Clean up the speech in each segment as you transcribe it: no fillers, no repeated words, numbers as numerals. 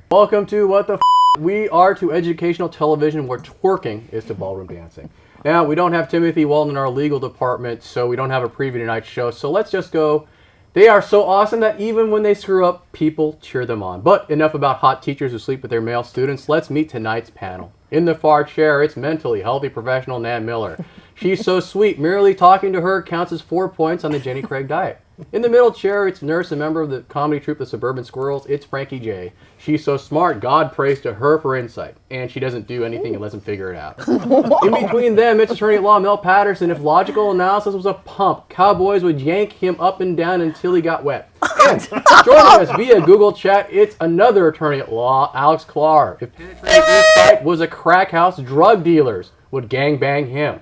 Welcome to What the F***. We are to educational television where twerking is to ballroom dancing. Now, we don't have Timothy Walton in our legal department, so we don't have a preview tonight's show, so let's just go. They are so awesome that even when they screw up, people cheer them on. But enough about hot teachers who sleep with their male students. Let's meet tonight's panel. In the far chair, it's mentally healthy professional Nan Miller. She's so sweet, merely talking to her counts as 4 points on the Jenny Craig diet. In the middle chair, it's nurse and member of the comedy troupe, the Suburban Squirrels. It's Frankie J. She's so smart, God prays to her for insight. And she doesn't do anything unless him figure it out. In between them, it's attorney at law Mel Patterson. If logical analysis was a pump, cowboys would yank him up and down until he got wet. And joining us via Google Chat, it's another attorney at law, Alex Clark. If penetrating insight was a crack house, drug dealers would gangbang him.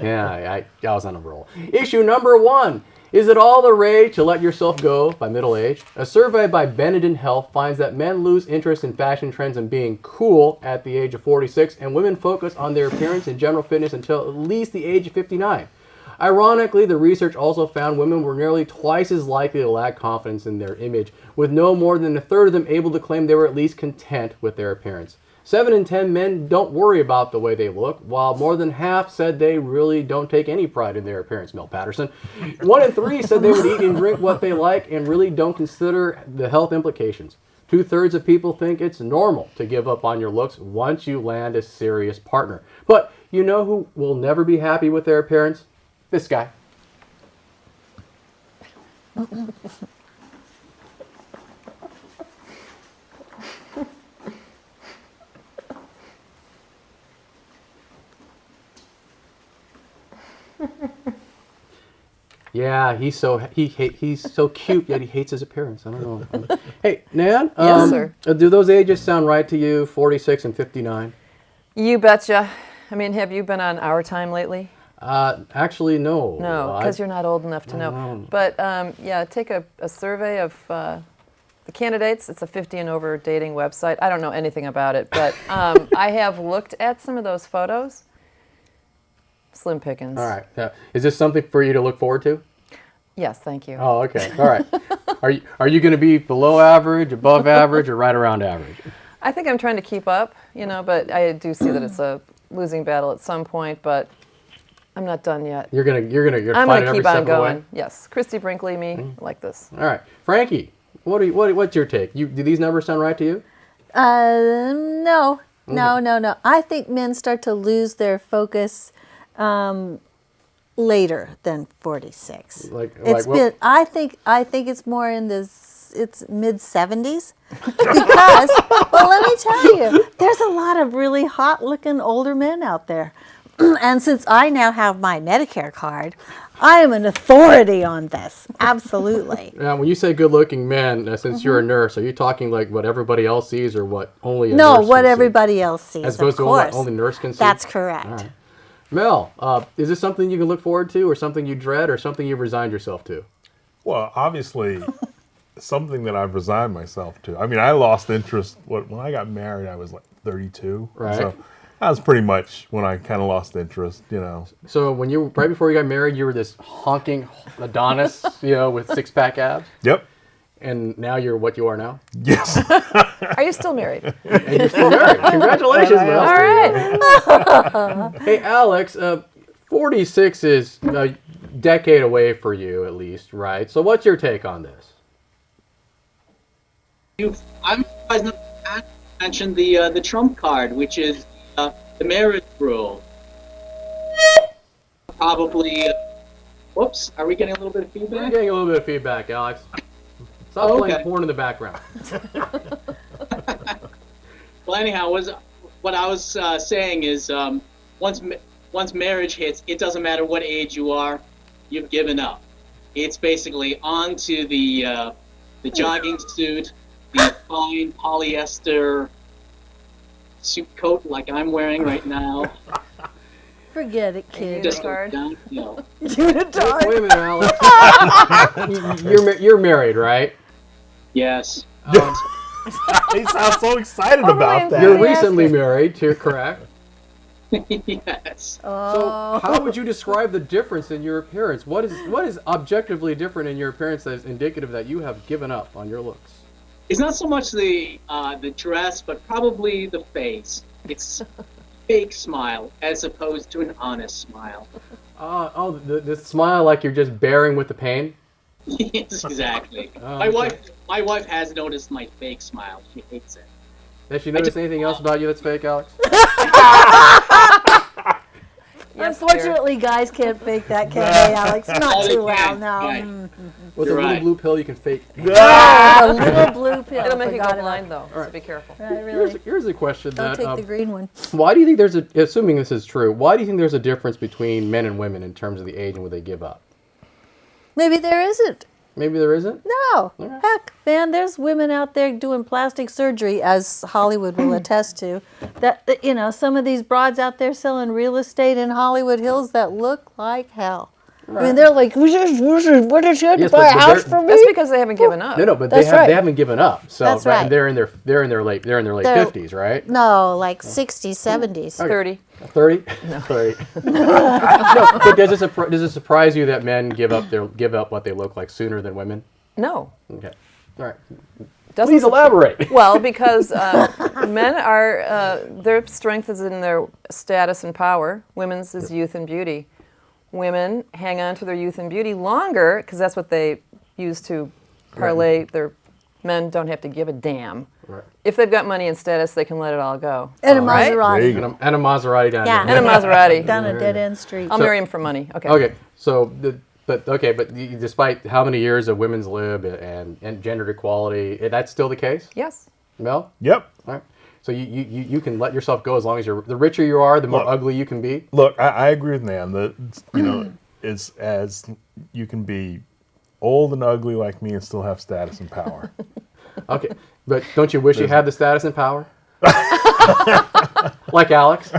Yeah, I was on a roll. Issue number 1. Is it all the rage to let yourself go by middle age? A survey by Benetton Health finds that men lose interest in fashion trends and being cool at the age of 46, and women focus on their appearance and general fitness until at least the age of 59. Ironically, the research also found women were nearly twice as likely to lack confidence in their image, with no more than a third of them able to claim they were at least content with their appearance. 7 in 10 men don't worry about the way they look, while more than half said they really don't take any pride in their appearance, Mel Patterson. 1 in 3 said they would eat and drink what they like and really don't consider the health implications. 2/3 of people think it's normal to give up on your looks once you land a serious partner. But you know who will never be happy with their appearance? This guy. Yeah, he's so cute, yet he hates his appearance. I don't know. Hey, Nan? Yes, sir. Do those ages sound right to you, 46 and 59? You betcha. I mean, have you been on Our Time lately? Actually, no. No, because you're not old enough to know. But, yeah, take a survey of the candidates. It's a 50 and over dating website. I don't know anything about it, but I have looked at some of those photos. Slim pickings. All right. Yeah. Is this something for you to look forward to? Yes, thank you. Oh, okay. All right. Are you going to be below average, above average, or right around average? I think I'm trying to keep up, but I do see that it's a losing battle at some point, but I'm not done yet. You're gonna I'm fight gonna every keep on step of the going. way? Yes. Christy Brinkley, me, like this. All right. Frankie, what's your take? Do these numbers sound right to you? No. I think men start to lose their focus later than 46. I think it's more in it's mid 70s because well, let me tell you, there's a lot of really hot looking older men out there. And since I now have my Medicare card, I am an authority on this. Absolutely. Now, when you say good-looking men, since you're a nurse, are you talking like what everybody else sees, or what only a nurse No, can what see? everybody else sees, As opposed of to course. what only nurse can see? That's correct. All right. Mel, is this something you can look forward to, or something you dread, or something you've resigned yourself to? Well, obviously, something that I've resigned myself to. I mean, I lost interest. When I got married, I was like 32. Right. So that was pretty much when I kind of lost interest, So right before you got married, you were this honking Adonis, with six-pack abs? Yep. And now you're what you are now? Yes. Are you still married? And you're still married. Congratulations, Mel. All right. Hey, Alex, 46 is a decade away for you, at least, right? So what's your take on this? I'm surprised not to mention the trump card, which is the marriage rule. Probably. Whoops, are we getting a little bit of feedback? We're getting a little bit of feedback, Alex. Stop playing porn in the background. Well, anyhow, what I was saying is once marriage hits, it doesn't matter what age you are, you've given up. It's basically on to the jogging suit, the fine polyester suit coat like I'm wearing right now. Forget it, kid. Just downhill. Wait a minute, Alex. You're married, right? Yes. He sounds so excited about that. You're recently married, too, correct? Yes. So how would you describe the difference in your appearance? What is objectively different in your appearance that is indicative that you have given up on your looks? It's not so much the dress, but probably the face. It's fake smile as opposed to an honest smile. The smile like you're just bearing with the pain? Yes, exactly. Oh, My wife has noticed my fake smile. She hates it. Has she noticed anything else about you that's fake, Alex? Yes, Unfortunately, guys can't fake that, can they, Alex? Not Oh, they too well, can. no. Right. With You're a little right. blue pill, you can fake. A little blue pill. It'll make you forgot go about blind, though, All right. so be careful. it. Right, really. Here's a question Don't that. take the green one. Why do you think there's assuming this is true, why do you think there's a difference between men and women in terms of the age and what they give up? Maybe there isn't. Maybe there isn't? No. Okay. Heck, man, there's women out there doing plastic surgery, as Hollywood will attest to. That, you know, some of these broads out there selling real estate in Hollywood Hills that look like hell. I mean, they're like, what did you have to Yes, buy a but house they're- for me? That's because they haven't given up. No, but That's right. they haven't given up. So That's right. And they're in their late They're- 50s, right? No, like 60s, 70s. 30. 30? No. 30. No, but does it surprise you that men give up what they look like sooner than women? No. Okay. All right. Doesn't Please elaborate. Well, because men are, their strength is in their status and power. Women's is youth and beauty. Women hang on to their youth and beauty longer because that's what they use to parlay their men don't have to give a damn. Right. If they've got money and status, they can let it all go. And a Right? There Maserati. you go. And a Maserati down Yeah. there. And a Maserati. Down a dead-end street. I'll marry him for money. Okay. Okay, so despite how many years of women's lib and gender equality, that's still the case, Yes. Mel? Yep. All right. So you can let yourself go as long as the richer you are, the more Look. ugly you can be. Look, I agree with Nan that it's as you can be old and ugly like me and still have status and power. Okay, but don't you wish you had the status and power? Like Alex,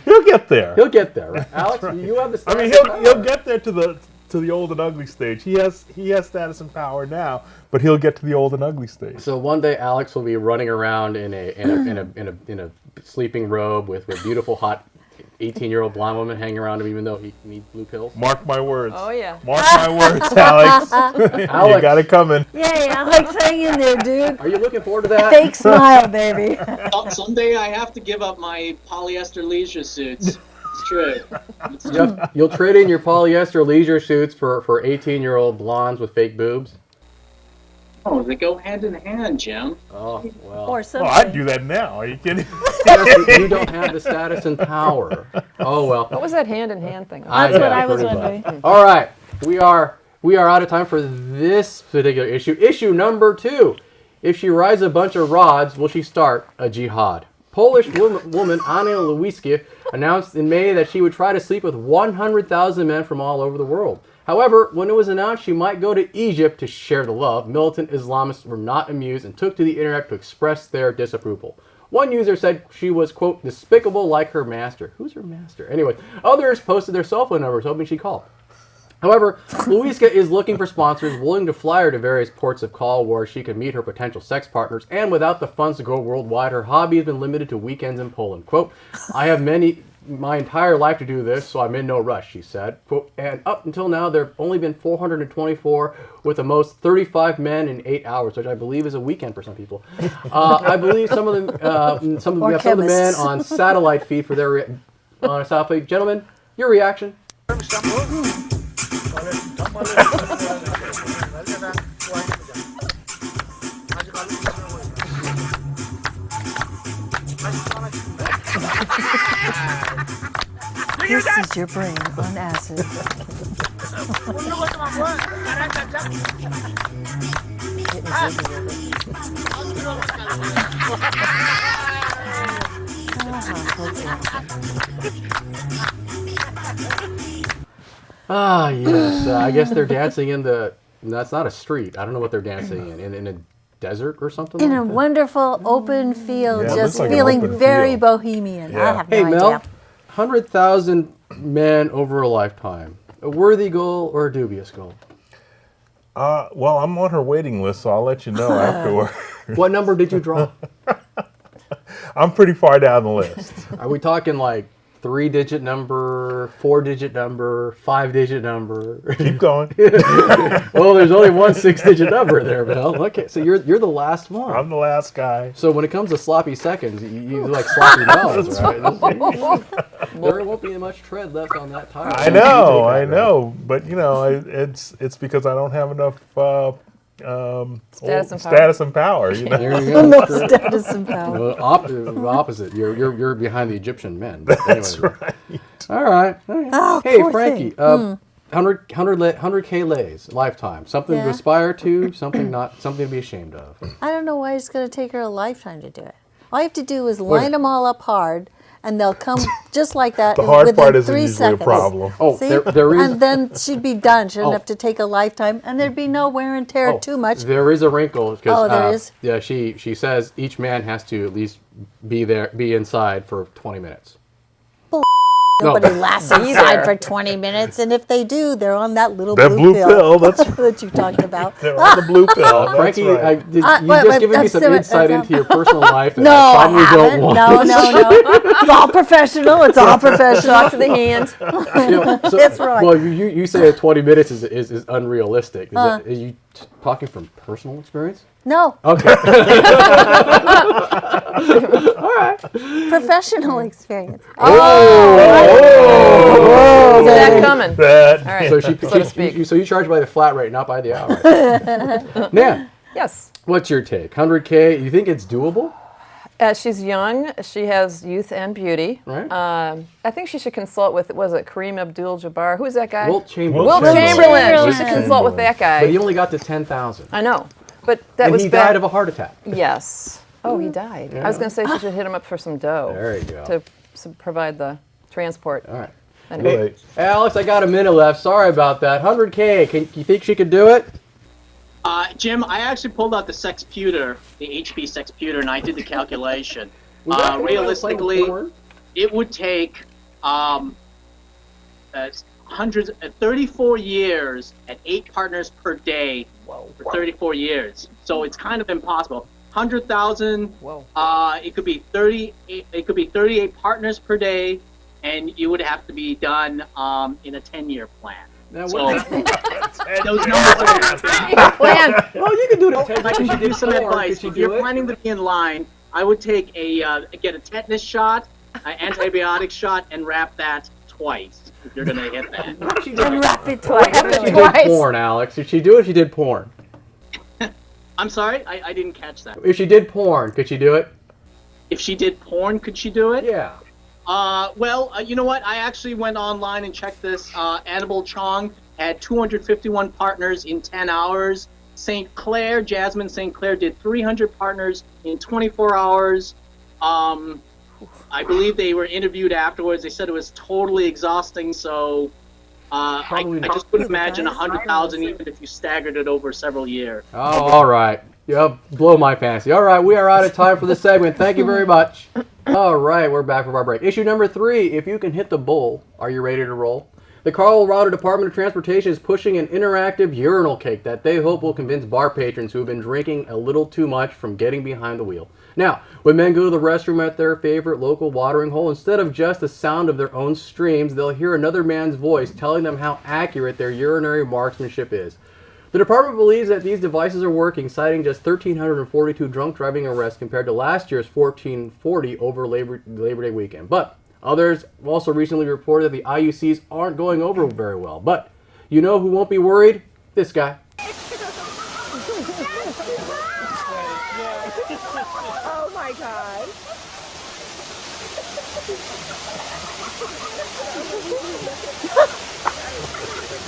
He'll get there. he'll get there. Right? Alex, you have the I status. mean, and power. he'll get there to the old and ugly stage. He has status and power now, but he'll get to the old and ugly stage. So one day Alex will be running around in a sleeping robe with beautiful hot 18-year-old blonde woman hanging around him, even though he needs blue pills. Mark my words. Oh, yeah. Mark my words, Alex. You Alex, got it coming. Yay, Alex, hang in there, dude. are you looking forward to that? Fake smile, baby. Someday I have to give up my polyester leisure suits. It's true. It's true. You'll trade in your polyester leisure suits for 18-year-old blondes with fake boobs. Oh, they go hand in hand, Jim. Oh well. Or Oh, something. I'd do that now. Are you kidding? You don't have the status and power. Oh well. What was that hand-in-hand thing? That's what I was pretty wondering. much. All right, we are out of time for this particular issue. Issue number 2. If she rides a bunch of rods, will she start a jihad? Polish woman Anna Lewinsky announced in May that she would try to sleep with 100,000 men from all over the world. However, when it was announced she might go to Egypt to share the love, militant Islamists were not amused and took to the internet to express their disapproval. One user said she was, quote, despicable like her master. Who's her master? Anyway, others posted their cell phone numbers hoping she'd call. However, Lewinsky is looking for sponsors willing to fly her to various ports of call where she could meet her potential sex partners, and without the funds to go worldwide, her hobby has been limited to weekends in Poland. Quote, I have my entire life to do this, so I'm in no rush, she said. Quote, and up until now, there have only been 424, with the most 35 men in 8 hours, which I believe is a weekend for some people. I believe some of them, some of the men chemists. on satellite feed for their satellite. Gentlemen, your reaction? This is your brain on acid. Ah, yes. I guess they're dancing in the. That's not a street. I don't know what they're dancing in a desert or something. In like a that? wonderful open field, Yeah, it just looks like an feeling open very field. bohemian. I Yeah. have Hey, no Mel, idea. 100,000 men over a lifetime. A worthy goal or a dubious goal? Well, I'm on her waiting list, so I'll let you know afterward. What number did you draw? I'm pretty far down the list. Are we talking like 3-digit number, 4-digit number, 5-digit number. Keep going. Well, there's only one 6-digit number there, Mel. Okay, so you're the last one. I'm the last guy. So when it comes to sloppy seconds, you like sloppy Mels, right? There won't be much tread left on that tire. I know, but it's because I don't have enough status and power. There you go. No status and power. Opposite. You're behind the Egyptian men. But That's anyway. right. All right. Oh, Hey, poor Frankie. thing. 100K lays, lifetime. Something to Yeah. aspire to, something to be ashamed of. I don't know why it's going to take her a lifetime to do it. All you have to do is line them all up hard, and they'll come just like that The hard within part isn't 3 usually seconds. a problem. Oh, See? there is. And then she'd be done. She wouldn't Oh. have to take a lifetime, and there'd be no wear and tear too much. There is a wrinkle. Oh, there is? Yeah, she says each man has to at least be inside for 20 minutes. Nobody lasts inside Either. for 20 minutes, and if they do, they're on that little That blue pill, that's that you talked about. they're on the blue pill. That's Frankie, right. you've wait, just given me that's some different. insight That's into your personal life that No, I I probably don't haven't. want. No. It's all professional. It's all professional. Talk to the hand. That's right. Well, you say that 20 minutes is unrealistic. Are you talking from personal experience? No, Okay. All right. professional experience. Is that coming? That- All right. So to speak. so you charge by the flat rate, not by the hour. Nan, Yes. what's your take? 100K? You think it's doable? She's young. She has youth and beauty. Right. I think she should consult with, was it Kareem Abdul-Jabbar? Who's that guy? Wilt Chamberlain. Wilt Chamberlain. Chamberlain. She should consult with that guy. But he only got to 10,000. I know. But that And was he back- died of a heart attack. Yes. Oh, he died. I was going to say she should hit him up for some dough. There you go. To provide the transport. All right. Anyway. Right. Alex, I got a minute left. Sorry about that. 100K. You think she could do it? Jim, I actually pulled out the sexputer, the HP sexputer, and I did the calculation. Was that Realistically, porn? it would take hundreds, 34 years at 8 partners per day for 34 years. So it's kind of impossible. 100,000. Whoa. It could be 30. It could be 38 partners per day, and you would have to be done in a 10-year plan. Now, So what- those numbers are. Plan. well, you can do it in 10 If I can give you some advice, Could if you you're do it? planning to be in line, I would take get a tetanus shot, an antibiotic shot, and wrap that twice if you're gonna hit that. She did, And wrap it twice. she did Twice. porn, Alex. Did she do it? She did porn. I'm sorry, I didn't catch that. If she did porn, could she do it? If she did porn, could she do it? Yeah. Well, you know what? I actually went online and checked this. Annabelle Chong had 251 partners in 10 hours. Jasmine St. Clair did 300 partners in 24 hours. I believe they were interviewed afterwards. They said it was totally exhausting, so I just couldn't imagine 100,000 even if you staggered it over several years. Oh, all right. Yep, blow my fantasy. All right, we are out of time for this segment. Thank you very much. All right, we're back from our break. Issue number 3, if you can hit the bull, are you ready to roll? The Colorado Department of Transportation is pushing an interactive urinal cake that they hope will convince bar patrons who have been drinking a little too much from getting behind the wheel. Now, when men go to the restroom at their favorite local watering hole, instead of just the sound of their own streams, they'll hear another man's voice telling them how accurate their urinary marksmanship is. The department believes that these devices are working, citing just 1,342 drunk driving arrests compared to last year's 1,440 over Labor Day weekend. But others also recently reported that the IUCs aren't going over very well. But you know who won't be worried? This guy. Oh my god.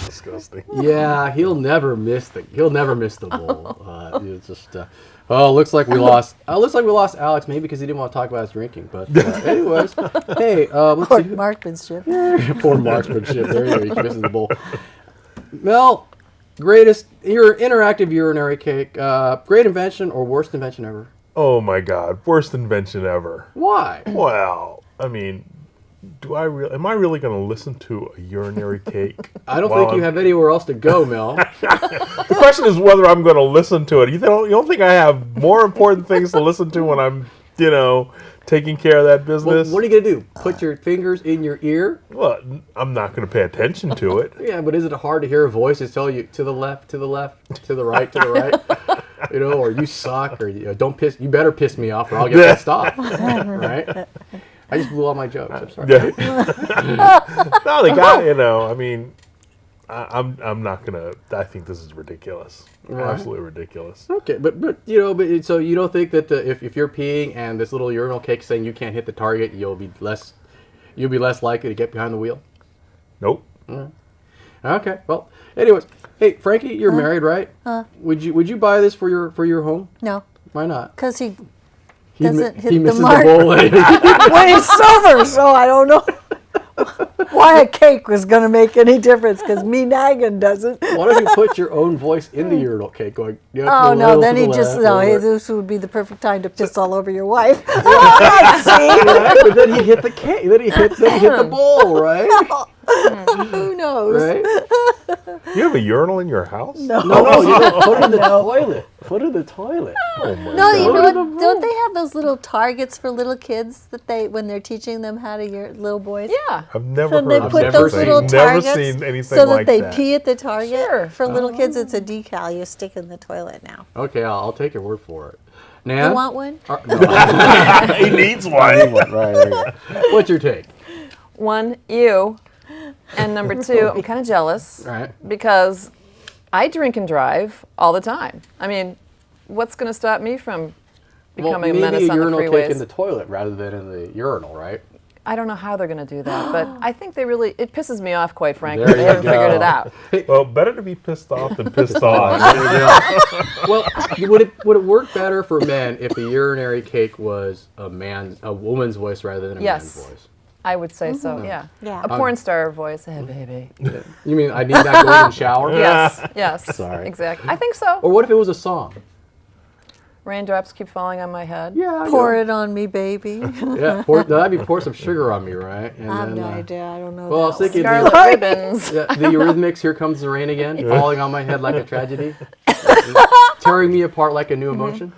Disgusting. Yeah, he'll never miss the bowl. It's just looks like we lost. Looks like we lost Alex, maybe because he didn't want to talk about his drinking. But anyways, hey, let's Poor see. marksmanship. Poor marksmanship. There you go. He misses the bowl. Mel, interactive urinary cake. Great invention or worst invention ever? Oh my God, worst invention ever. Why? Well, I mean, am I really going to listen to a urinary cake? I don't think you have anywhere else to go, Mel. The question is whether I'm going to listen to it. You don't think I have more important things to listen to when I'm, taking care of that Well, business. what are you going to do? Put your fingers in your ear? Well, I'm not going to pay attention to it. Yeah, but isn't it hard to hear voices tell you to the left, to the left, to the right, to the right? You know, or you suck, or don't piss. You better piss me off, or I'll get pissed off. Right? I just blew all my jokes. I'm sorry. No, the guy. You know, I mean, I'm not gonna. I think this is ridiculous. Right. Absolutely ridiculous. Okay, but so you don't think that if you're peeing and this little urinal cake saying you can't hit the target, you'll be less likely to get behind the wheel? Nope. Okay. Well, anyways, hey Frankie, you're married, right? Would you buy this for your home? No, Why not? because he He doesn't hit the misses mark. the bowl. when he's sober, so I don't know why a cake was going to make any difference, because me nagging doesn't. Why don't you put your own voice in the urinal cake, going? Yeah, to Oh the no! left, Then to he the just left, no. to the left. This would be the perfect time to piss all over your wife. See? Right, but then he hit the cake. Then he hit the bowl, right? Who knows? Right? You have a urinal in your house? No. No, you don't put it in the toilet. Put it in the toilet. Oh my No, you God. know what? Don't they have those little targets for little kids that when they're teaching them how to little boys? Yeah. I've never So they heard. put I've those never little seen, never targets seen anything so that like they that. pee at the target. Sure. For little kids, it's a decal you stick in the toilet now. Okay, I'll take your word for it. Nan? You want one? No. He needs one. Right, there you go. What's your take? One, you. And number two, I'm kind of jealous Right. because I drink and drive all the time. I mean, what's going to stop me from becoming a maybe menace a on the urinal cake freeways? in the toilet rather than in the urinal, right? I don't know how they're going to do that, but I think it pisses me off, quite frankly. There They you haven't go. figured it out. Well, better to be pissed off than pissed on. Well, would it work better for men if the urinary cake was a woman's voice rather than a Yes. man's voice? I would say so, yeah. Yeah. A porn star voice, hey, baby. You mean I need that going in the shower? Yes, Sorry. exactly. I think so. Or what if it was a song? Raindrops keep falling on my head. Yeah. Pour it on me, baby. Yeah. That'd be pour some sugar on me, right? And I have then, no idea. I don't know. Well, I was thinking Scarlet ribbons. the Eurythmics, Here Comes the Rain Again, falling on my head like a tragedy, tearing me apart like a new emotion.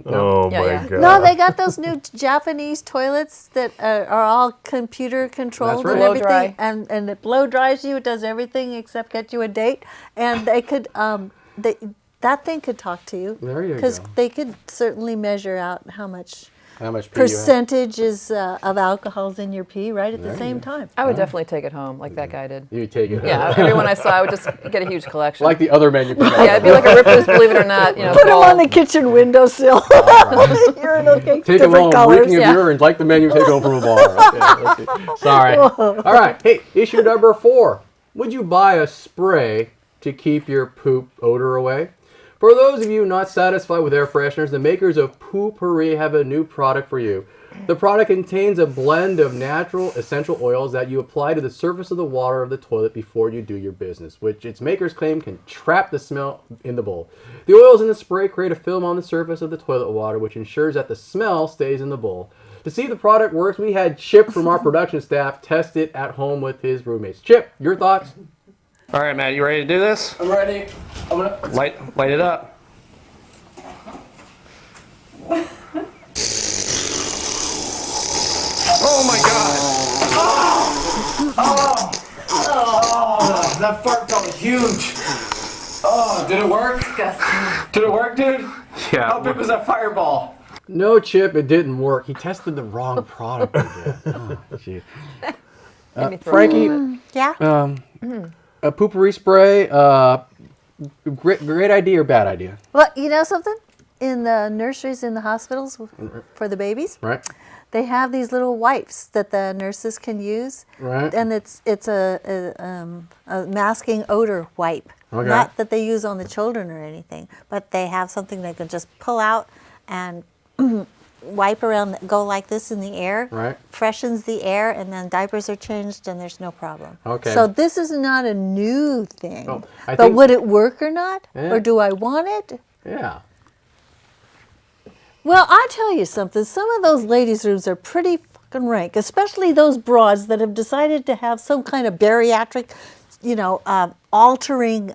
Oh Yeah, my yeah. God. No, they got those new Japanese toilets that are all computer controlled That's right. and Blow everything, dry. and it blow dries you. It does everything except get you a date, and they could that thing could talk to you. There you Because go. they could certainly measure out how much How much pee percentage is of alcohol's in your pee right at the same time. I would definitely take it home, like that guy did. you take it? Yeah, everyone I saw, I would just get a huge collection. Like the other men you pick up. Yeah, it'd be like a Ripley's Believe It or Not, you know. Put them on bowl. the kitchen windowsill. Urinal cake, Take them different home, colors. reeking of Yeah. urine, like the men you take home from a bar. Okay. Sorry. All right. Hey, issue number 4. Would you buy a spray to keep your poop odor away? For those of you not satisfied with air fresheners, the makers of Poo Pourri have a new product for you. The product contains a blend of natural essential oils that you apply to the surface of the water of the toilet before you do your business, which its makers claim can trap the smell in the bowl. The oils in the spray create a film on the surface of the toilet water, which ensures that the smell stays in the bowl. To see if the product works, we had Chip from our production staff test it at home with his roommates. Chip, your thoughts? All right, Matt, you ready to do this? I'm ready. I'm gonna. Light it up. Oh my God! That fart felt huge. Oh, did it work? Did it work, dude? How big was that fireball? No, Chip, it didn't work. He tested the wrong product again. Oh, gee. Made me throw Frankie, up. Yeah. a Poo Pourri spray, great idea or bad idea? Well, you know something? In the nurseries in the hospitals for the babies, Right? they have these little wipes that the nurses can use, Right. and it's a masking odor wipe. Okay. Not that they use on the children or anything, but they have something they can just pull out and wipe around, go like this in the air, Right. freshens the air, and then diapers are changed and there's no problem. Okay. So this is not a new thing. Oh, I but think- would it work or not? Yeah. Or do I want it? Yeah. Well, I tell you something. Some of those ladies' rooms are pretty fucking rank, especially those broads that have decided to have some kind of bariatric, altering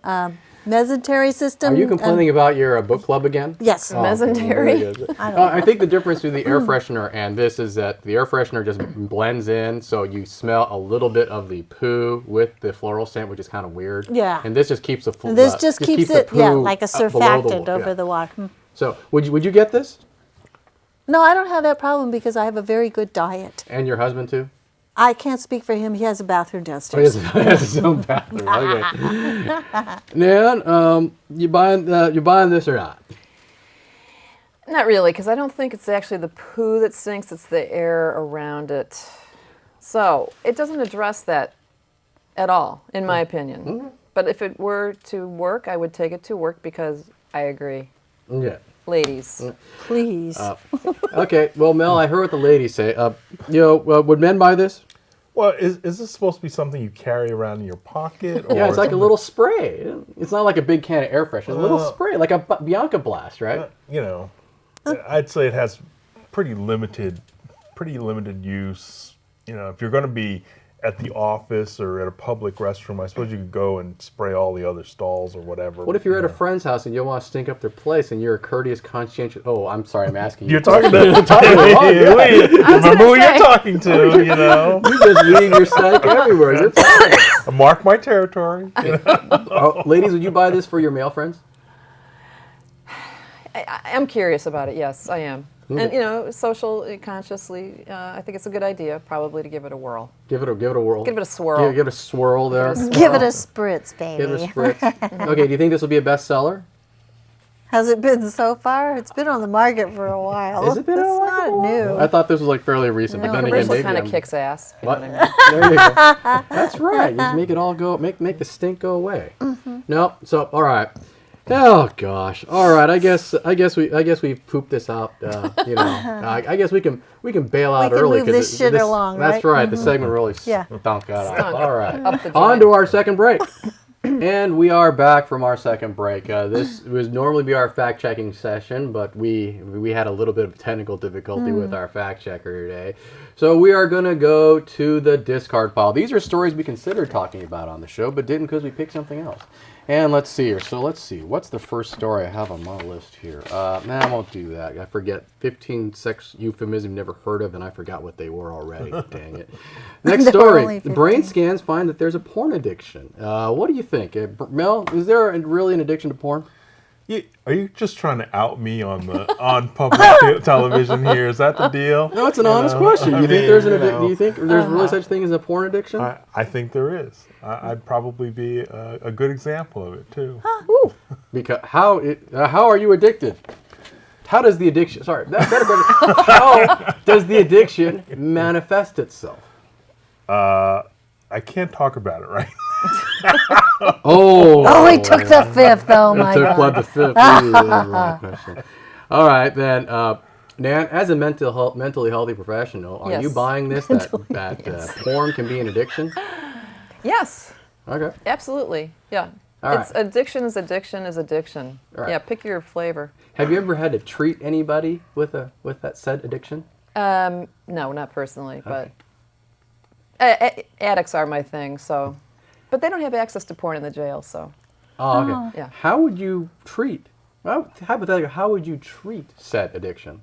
mesentery system. Are you complaining about your book club again? Yes. Mesentery? I think the difference between the air freshener and this is that the air freshener just blends in, so you smell a little bit of the poo with the floral scent, which is kind of weird. Yeah. And this just keeps the This just keeps it, like a surfactant below over the water. So would you get this? No, I don't have that problem because I have a very good diet. And your husband too? I can't speak for him. He has a bathroom Oh, downstairs. he has his own bathroom. Okay. Nan, you buying this or not? Not really, because I don't think it's actually the poo that stinks, it's the air around it. So it doesn't address that at all, in my opinion. Mm-hmm. But if it were to work, I would take it to work because I agree. Yeah. Ladies. Please. Okay. Well, Mel, I heard what the ladies say. Would men buy this? Well, is this supposed to be something you carry around in your pocket? Or Yeah, it's like a little spray. It's not like a big can of air freshener. It's a little spray, like a Bianca Blast, right? I'd say it has pretty limited use. If you're going to be at the office or at a public restroom, I suppose you could go and spray all the other stalls or whatever. What if you're at a friend's house and you want to stink up their place and you're a courteous, conscientious... Oh, I'm sorry, I'm asking you. You're talking to remember who you're talking to, You're just leaving your stank everywhere. You're fine. Mark my territory. Ladies, would you buy this for your male friends? I'm curious about it, yes, I am. And, social, consciously, I think it's a good idea, probably, to give it a whirl. Give it a whirl. Give it a swirl. Give it a swirl there. Give it a spritz, baby. Give it a spritz. Okay, do you think this will be a bestseller? Has it been so far? It's been on the market for a while. Has it been It's on the market not new. I thought this was like fairly recent, but then again, Commercial maybe kind of kicks ass. You know What? what I mean? There you go. That's right. You just make it all go. Make the stink go away. No. So all right. Oh gosh. All right. I guess we've pooped this out. I guess we can bail out early. We can move this shit along, right? That's right. The segment really stunk out. All right. On to our second break. And we are back from our second break. This would normally be our fact-checking session, but we had a little bit of technical difficulty with our fact-checker today. So we are going to go to the discard pile. These are stories we considered talking about on the show, but didn't because we picked something else. And let's see here. So let's see. What's the first story I have on my list here? I won't do that. I forget 15 sex euphemisms never heard of, and I forgot what they were already. Dang it. Next story. Brain scans find that there's a porn addiction. What do you think? Mel, is there really an addiction to porn? Are you just trying to out me on public television here? Is that the deal? No, it's an honest question. Do you think there's really such thing as a porn addiction? I think there is. I'd probably be a good example of it too. Because how are you addicted? How does the addiction? Sorry, better question. How does the addiction manifest itself? I can't talk about it right now. Oh, he took the fifth. Oh my God. The fifth. All right, then. Nan, as a mentally healthy professional, are you buying this that porn can be an addiction? Yes. Okay. Absolutely. Yeah. All It's addiction is addiction is addiction. Right. Yeah. Pick your flavor. Have you ever had to treat anybody with that said addiction? No, not personally, but addicts are my thing. So, but they don't have access to porn in the jail. So. Oh, okay. Yeah. How would you treat? Well, hypothetically, how would you treat said addiction?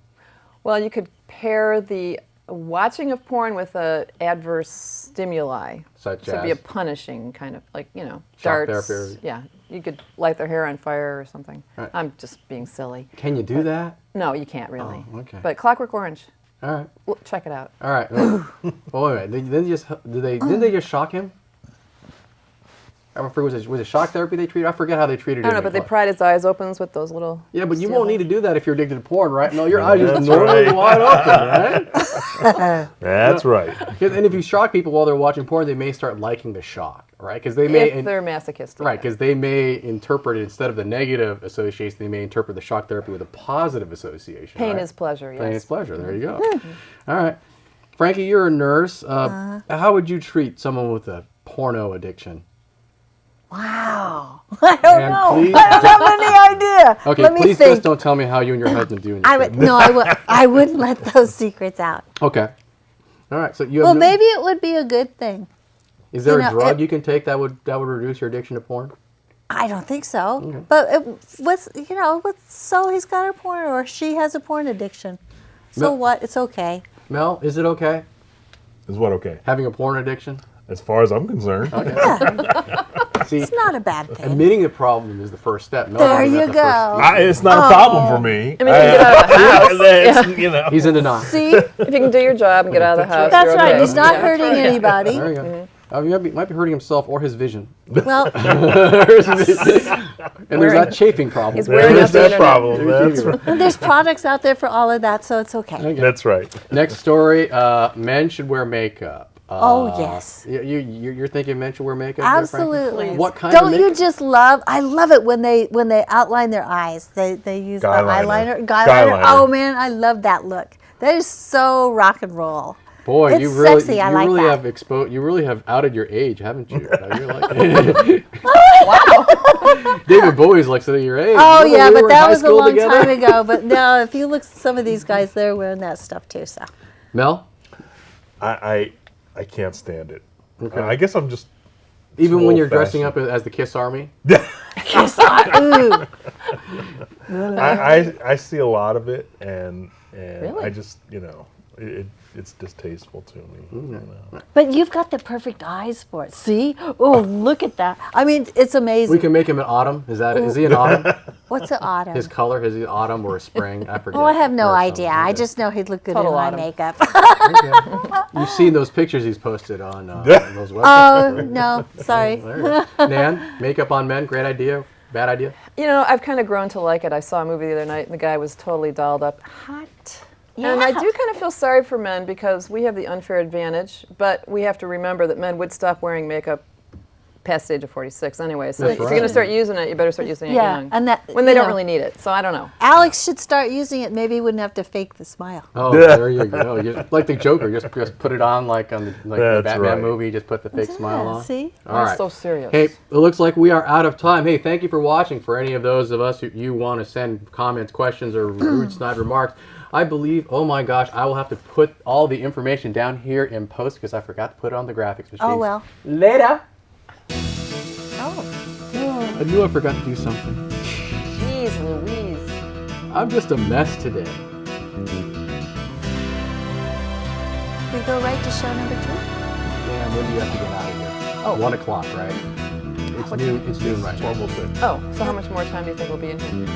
Well, you could pair the watching of porn with a adverse stimuli. Such so as? Be a punishing kind of, like, Shock darts. therapy. Yeah, you could light their hair on fire or something. Right. I'm just being silly. Can you do that? No, you can't really. Oh, okay. But Clockwork Orange. All right. Well, check it out. All right. Well, wait a minute. Didn't they just shock him? I forget, was it shock therapy they treated? I forget how they treated him. I don't know, but they pried his eyes open with those little... Yeah, but you won't need to do that if you're addicted to porn, right? No, your eyes just normally wide open, right? That's right. And if you shock people while they're watching porn, they may start liking the shock, right? Because they may... If they're masochistic. Right, because they may interpret it, instead of the negative association, they may interpret the shock therapy with a positive association. Pain right? is pleasure, yes. Pain is pleasure, there you go. All right. Frankie, you're a nurse. How would you treat someone with a porno addiction? Wow. I don't know. Please, I don't have any idea. Okay, Let me please think. just don't tell me how you and your husband do. I wouldn't let those secrets out. Okay. All right. So you. Well, maybe it would be a good thing. Is there a drug you can take that would reduce your addiction to porn? I don't think so. Okay. But so he's got a porn, or she has a porn addiction. So what? It's okay. Mel, is it okay? Is what okay? Having a porn addiction? As far as I'm concerned. Okay. Yeah. See, It's not a bad thing. admitting the problem is the first step. Mel, There that's you the go. first- It's not a problem for me. I mean, you can get out of the house. You know. He's in denial. See? If you can do your job and get out of the house, That's you're right. okay. He's not Yeah. hurting anybody. There you go. He might be hurting himself or his vision. Well, And there's that chafing problem. He's wearing That's out the that internet. problem. That's right. and there's products out there for all of that, so it's okay. That's right. Next story, men should wear makeup. Oh, yes. You're thinking men should wear makeup? there, Frankie? Absolutely. What kind of Don't makeup? you just love? I love it when they outline their eyes. They use the Guyliner. eyeliner. Oh man, I love that look. That is so rock and roll. Boy, It's you really, sexy. I you like really that. have you really have outed your age, haven't you? You're like, David Bowie's like your age. Oh Remember yeah, we but were in that high was a school long together? time ago. But now, if you look at some of these guys, they're wearing that stuff too. So Mel, I can't stand it. Okay. I guess I'm just even too when you're dressing old-fashioned. up as the Kiss Army. ooh, I see a lot of it, and Really? I just it's distasteful to me. You know. but you've got the perfect eyes for it. See? Oh, look at that. I mean, it's amazing. We can make him an autumn. Is he an autumn? What's the autumn? His color, is he autumn or a spring? I forget. Oh, I have no Or idea. something. I just know he'd look good Total in my autumn. makeup. You've seen those pictures he's posted on those websites. Oh no, sorry. There you go. Nan, makeup on men, great idea, bad idea? You know, I've kind of grown to like it. I saw a movie the other night, and the guy was totally dolled up. Hot. And I do kind of feel sorry for men because we have the unfair advantage, but we have to remember that men would stop wearing makeup past the age of 46 anyway. So That's if you're right. going to start using it, you better start using it Yeah, young. and that when they you don't know, really need it. So I don't know. Alex should start using it. Maybe he wouldn't have to fake the smile. Oh, there you go. Like the Joker, just put it on like on the That's Batman right. movie, just put the fake smile on. See? All right. So serious. Hey, it looks like we are out of time. Hey, thank you for watching. For any of those of us who you want to send comments, questions, or rude, snide remarks, I believe, oh my gosh, I will have to put all the information down here in post because I forgot to put it on the graphics machine. Oh well. Later. Oh. I knew I forgot to do something. Jeez Louise. I'm just a mess today. We go right to show number 2. Man, when do you have to get out of here? Oh. 1 o'clock, right? It's noon. It's noon right now. 12:06. Oh, so how much more time do you think we'll be in here?